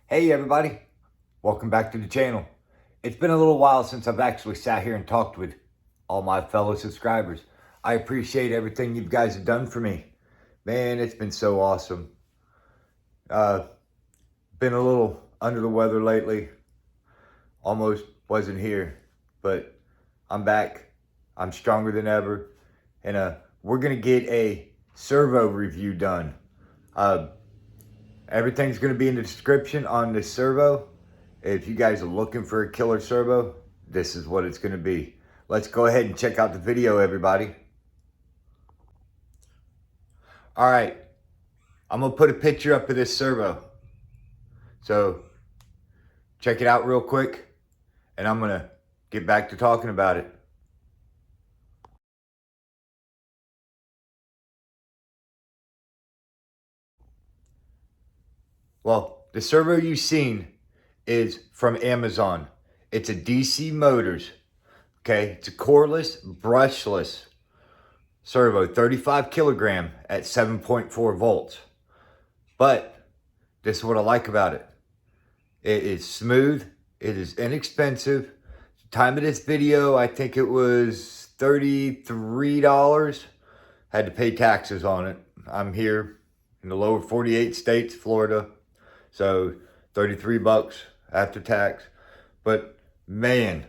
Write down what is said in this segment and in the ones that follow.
Hey everybody, welcome back to the channel. It's been a little while since I've actually sat here and talked with all my fellow subscribers. I appreciate everything you guys have done for me. Man, it's been so awesome. Been a little under the weather lately. Almost wasn't here, but I'm back. I'm stronger than ever. And we're gonna get a servo review done. Everything's going to be in the description on this servo. If you guys are looking for a killer servo, this is what it's going to be. Let's go ahead and check out the video, everybody. All right, I'm going to put a picture up of this servo. So check it out real quick, and I'm going to get back to talking about it. Well, the servo you've seen is from Amazon. It's a DC Motors, okay? It's a coreless, brushless servo, 35 kilogram at 7.4 volts. But this is what I like about it. It is smooth, it is inexpensive. The time of this video, I think it was $33. Had to pay taxes on it. I'm here in the lower 48 states, Florida. So 33 bucks after tax. But man,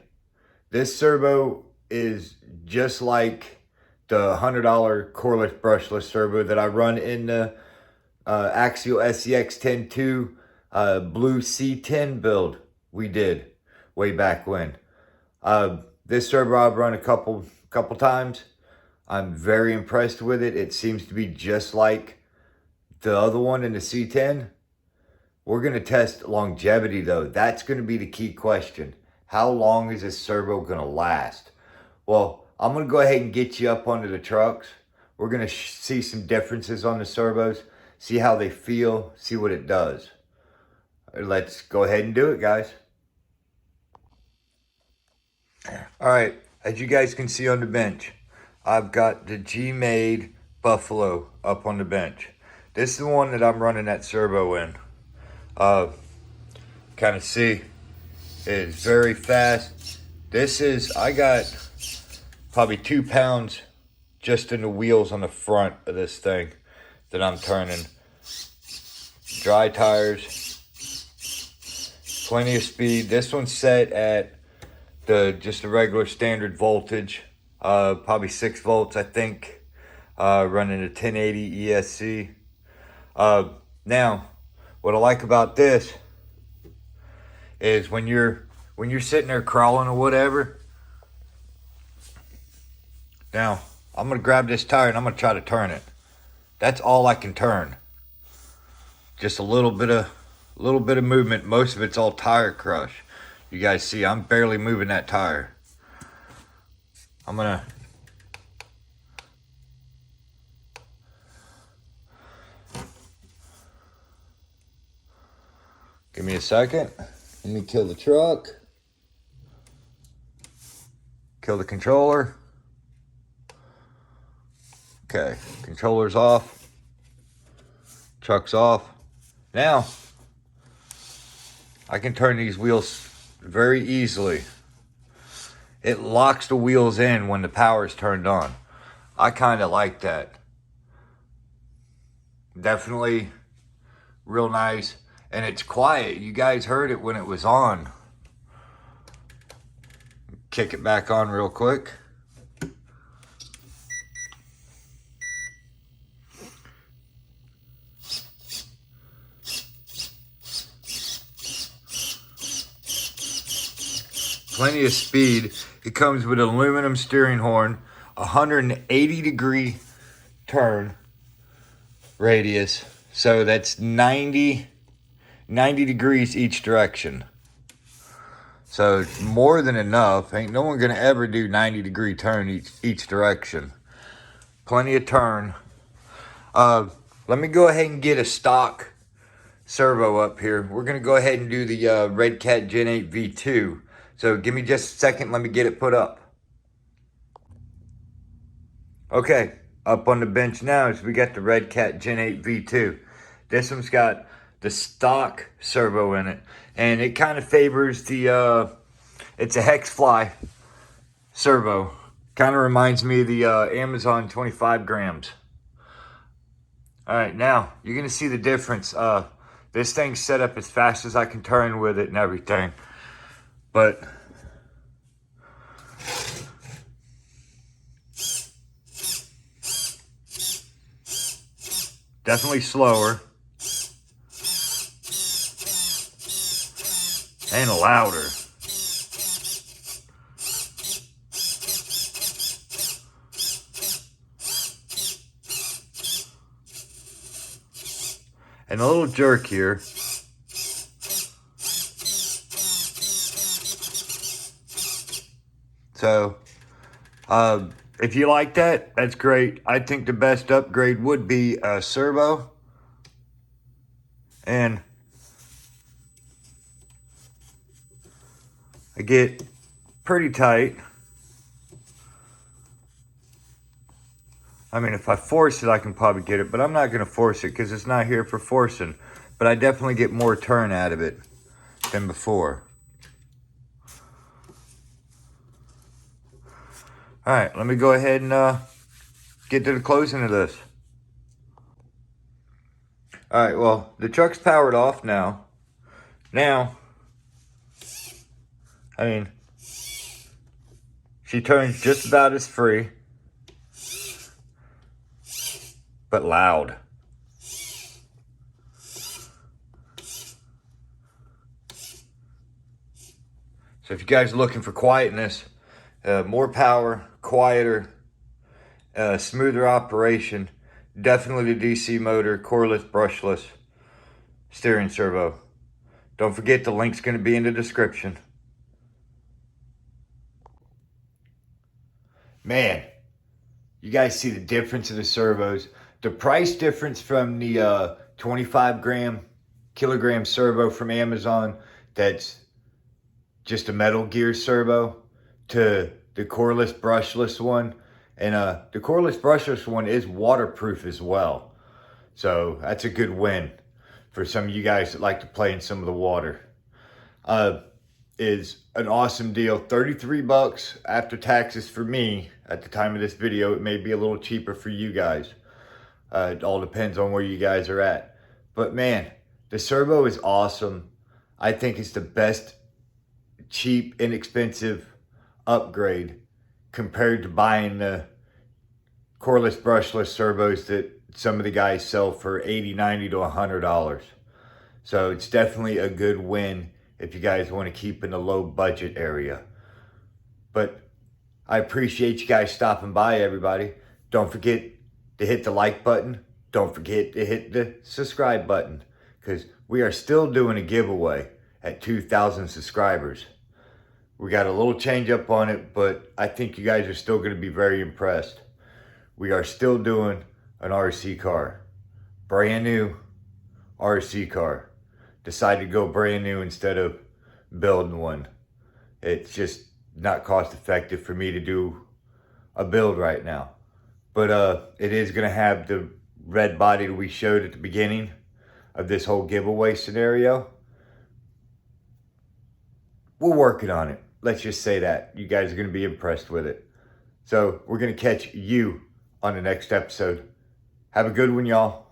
this servo is just like the $100 coreless brushless servo that I run in the Axial SCX 10.2 blue C10 build we did way back when. This servo I've run a couple times. I'm very impressed with it. It seems to be just like the other one in the C10. We're going to test longevity though. That's going to be the key question. How long is this servo going to last? Well, I'm going to go ahead and get you up onto the trucks. We're going to see some differences on the servos, see how they feel, see what it does. Let's go ahead and do it, guys. All right, as you guys can see on the bench, I've got the G-Made Buffalo up on the bench. This is the one that I'm running that servo in. Kind of see, it's very fast. I got probably 2 pounds just in the wheels on the front of this thing that I'm turning. Dry tires, plenty of speed. This one's set at just a regular standard voltage, probably 6 volts, I think, running a 1080 ESC. Now, what I like about this is when you're sitting there crawling or whatever. Now, I'm gonna grab this tire and I'm gonna try to turn it. That's all I can turn. Just a little bit of movement. Most of it's all tire crush. You guys see, I'm barely moving that tire. I'm gonna give me a second. Let me kill the truck. Kill the controller. Okay, controller's off. Truck's off. Now, I can turn these wheels very easily. It locks the wheels in when the power is turned on. I kind of like that. Definitely real nice. And it's quiet. You guys heard it when it was on. Kick it back on real quick. Plenty of speed. It comes with an aluminum steering horn, 180 degree turn radius. So that's 90 degrees each direction. So it's more than enough. Ain't no one gonna ever do 90 degree turn each direction. Plenty of turn. Let me go ahead and get a stock servo up here. We're gonna go ahead and do the Redcat Gen 8 V2. So give me just a second, let me get it put up. Okay, up on the bench now is we got the Redcat Gen 8 V2. This one's got the stock servo in it. And it kind of favors the, it's a hex fly servo. Kind of reminds me of the Amazon 25 grams. All right, now you're gonna see the difference. This thing's set up as fast as I can turn with it and everything. But definitely slower and louder. And a little jerk here. So, if you like that, that's great. I think the best upgrade would be a servo. And I get pretty tight. I mean, if I force it, I can probably get it, but I'm not going to force it because it's not here for forcing. But I definitely get more turn out of it than before. All right, let me go ahead and get to the closing of this. All right, well, the truck's powered off now. Now, I mean, she turns just about as free, but loud. So if you guys are looking for quietness, more power, quieter, smoother operation, definitely the DC motor, coreless, brushless, steering servo. Don't forget the link's going to be in the description. Man, you guys see the difference of the servos. The price difference from the 25 kilogram servo from Amazon that's just a metal gear servo to the coreless brushless one. And the coreless brushless one is waterproof as well. So that's a good win for some of you guys that like to play in some of the water. Is an awesome deal. 33 bucks after taxes for me at the time of this video. It may be a little cheaper for you guys. It all depends on where you guys are at. But man, the servo is awesome. I think it's the best cheap, inexpensive upgrade compared to buying the coreless brushless servos that some of the guys sell for $80, $90 to $100. So it's definitely a good win if you guys want to keep in the low budget area. But I appreciate you guys stopping by, everybody. Don't forget to hit the like button. Don't forget to hit the subscribe button, because we are still doing a giveaway at 2,000 subscribers. We got a little change up on it, but I think you guys are still going to be very impressed. We are still doing an RC car. Brand new RC car. Decided to go brand new instead of building one. It's just not cost effective for me to do a build right now. But it is going to have the red body that we showed at the beginning of this whole giveaway scenario. We're working on it. Let's just say that. You guys are going to be impressed with it. So we're going to catch you on the next episode. Have a good one, y'all.